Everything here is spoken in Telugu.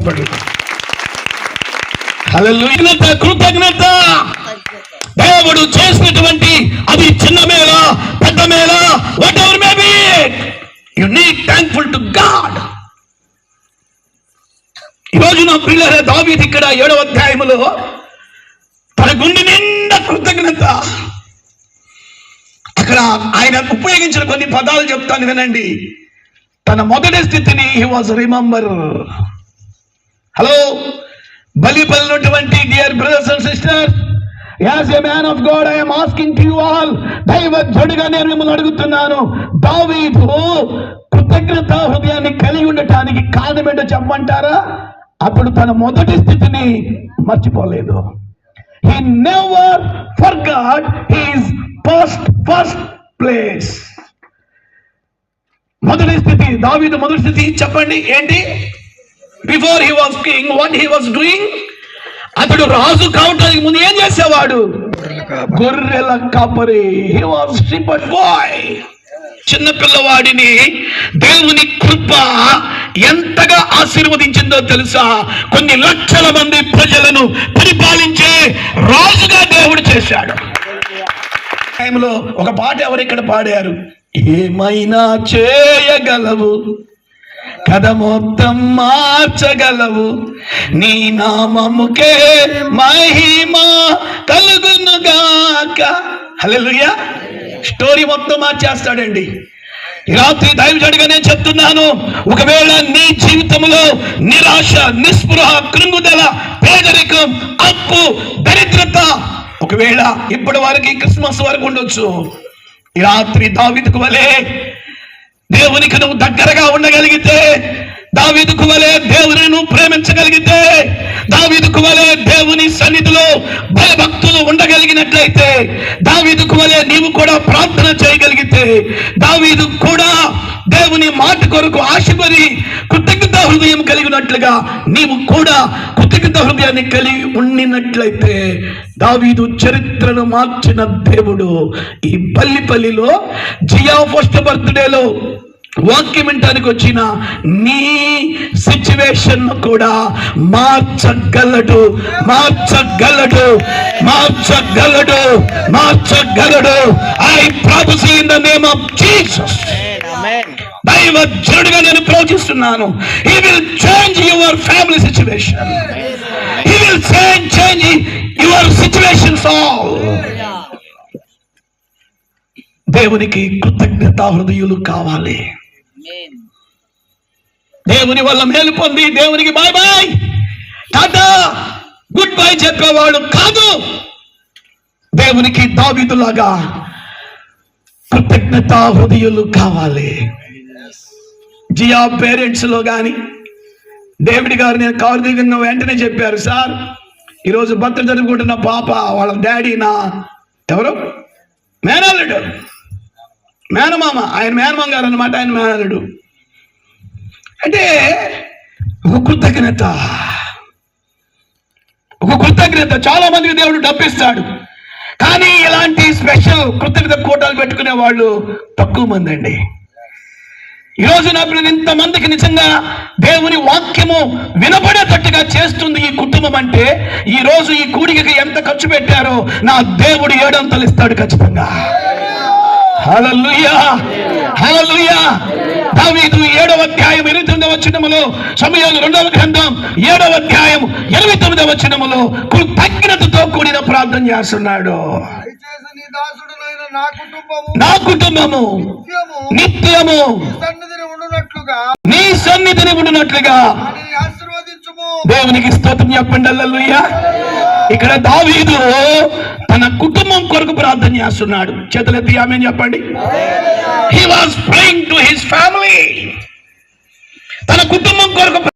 చెప్పండి. హల్లెలూయా. కృతజ్ఞత. దేవుడు చేసినటువంటి అది చిన్న మేళ పెద్ద Mela what ever may be, you need thankful to God. ఈరోజు నా పిల్లల దావీదు ఇక్కడ 7వ అధ్యాయములో తన గుండె నిండా కృతజ్ఞత. అక్కడ ఆయన ఉపయోగించిన కొన్ని పదాలు చెప్తాను వినండి. తన మొదటి స్థితిని హీ వాజ్ రిమెంబర్. హలో, బలిపల్లినటువంటి dear brothers and sisters, as a man of God I am asking to you all, దైవజనుడిగా నేను మిమ్మల్ని అడుగుతున్నాను, దావీదు కృతజ్ఞత హృదయాన్ని కలిగి ఉండటానికి కారణం ఏంటో చెప్పమంటారా? అప్పుడు తన మొదటి స్థితిని మర్చిపోలేదు. He never forgot his first place. మొదటి స్థితి, దావీదు మొదటి స్థితి చెప్పండి ఏంటి? Before he was king, what he was doing? అతడు రాజు కావటానికి ముందు ఏం చేసేవాడు? గొర్రెల కాపరి. He was shepherd bye. చిన్న పిల్లవాడిని దేవుని కృప ఎంతగా ఆశీర్వదించిందో తెలుసా? కొన్ని లక్షల మంది ప్రజలను పరిపాలించే రాజుగా దేవుడు చేశాడు. టైంలో ఒక పాట ఎవరు ఇక్కడ పాడారు? ఏమైనా చేయగలవు, కథ మొత్తం మార్చగలవు, నీ నామముకే మహిమ కలుగునుగాక. హల్లెలూయా. స్టోరీ మొత్తం మార్చేస్తాడండి. ఈ రాత్రి దైవజనుడిగా నేను చెప్తున్నాను, ఒకవేళ నీ జీవితంలో నిరాశ, నిస్పృహ, కృంగుదల, పేదరికం, అప్పు, దరిద్రత ఒకవేళ ఇప్పటి వరకు క్రిస్మస్ వరకు ఉండొచ్చు, ఈ రాత్రి దావీదుకు వలె దేవునికి నువ్వు దగ్గరగా ఉండగలిగితే, దావీదుకు వలె దేవుని నువ్వు ప్రేమించగలిగితే, దావీదుకు వలె దేవుని సన్నిధిలో భయభక్తులు ఉండగలిగినట్లయితే, దావీదుకు వలె నీవు కూడా ప్రార్థన చేయగలిగితే, దావీదు కూడా దేవుని మాట కొరకు ఆశపడి కృతజ్ఞత హృదయం కలిగినట్లుగా నీవు కూడా కృతజ్ఞత హృదయాన్ని కలిగి ఉండినట్లయితే, దావీదు చరిత్రను మార్చిన దేవుడు ఈ పల్లిలో జియా ఫస్ట్ బర్త్డేలో వాక్యం వినటానికి వచ్చిన నీ సిచ్యువేషన్ కూడా మార్చగలడు, మార్చగలడు, మార్చగలడు, మార్చగలడు. I prophesy in the name of Jesus. దైవజనుడిగా నేను ప్రవచిస్తున్నాను, he will change your family situation, he will change your situations all. దేవునికి కృతజ్ఞత హృదయులు కావాలి. దేవుని వల్ల మేలు పొంది దేవునికి bye bye, tata, good bye చెప్పేవాడు కాదు. దేవునికి దావీదులాగా కృతజ్ఞత హృదయులు కావాలి. జియా పేరెంట్స్ లో కానీ డేవిడ్ గారు నేను కారు దిగిన వెంటనే చెప్పారు, సార్ ఈరోజు బర్త్డే జరుపుకుంటున్న పాప వాళ్ళ డాడీ నా ఎవరు మేనల్లుడు, మేనమామ, ఆయన మేనమామ గారు అన్నమాట, ఆయన మేనల్లుడు. అంటే ఒక కృతజ్ఞత, ఒక కృతజ్ఞత. చాలా మందికి దేవుడు డబ్బిస్తాడు, కానీ ఇలాంటి స్పెషల్ కృతజ్ఞత కూటాలు పెట్టుకునే వాళ్ళు తక్కువ మంది అండి. ఈరోజు నా పిల్లలు ఇంతమందికి నిజంగా దేవుని వాక్యము వినపడేటట్టుగా చేస్తుంది ఈ కుటుంబం అంటే, ఈ రోజు ఈ కూడికకి ఎంత ఖర్చు పెట్టారో నా దేవుడు 7 అంతలు ఇస్తాడు ఖచ్చితంగా. హల్లెలూయా, హల్లెలూయా. దావీదు 7వ అధ్యాయం 29వ వచనములో, సమూయేలు 2వ గ్రంథం 7వ అధ్యాయం 29వ వచనములో కృతజ్ఞతతో కూడిన ప్రార్థన చేస్తున్నాడు. నా కుటుంబము నిత్యము నీ సన్నిధిని ఉండునట్లుగా దేవునికి స్తోత్రం చెప్పండి. హల్లెలూయా. ఇక్కడ దావీదు తన కుటుంబం కొరకు ప్రార్థన చేస్తున్నాడు. చేతులెత్తి ఆమేన్ చెప్పండి. He was praying to his family. తన కుటుంబం కొరకు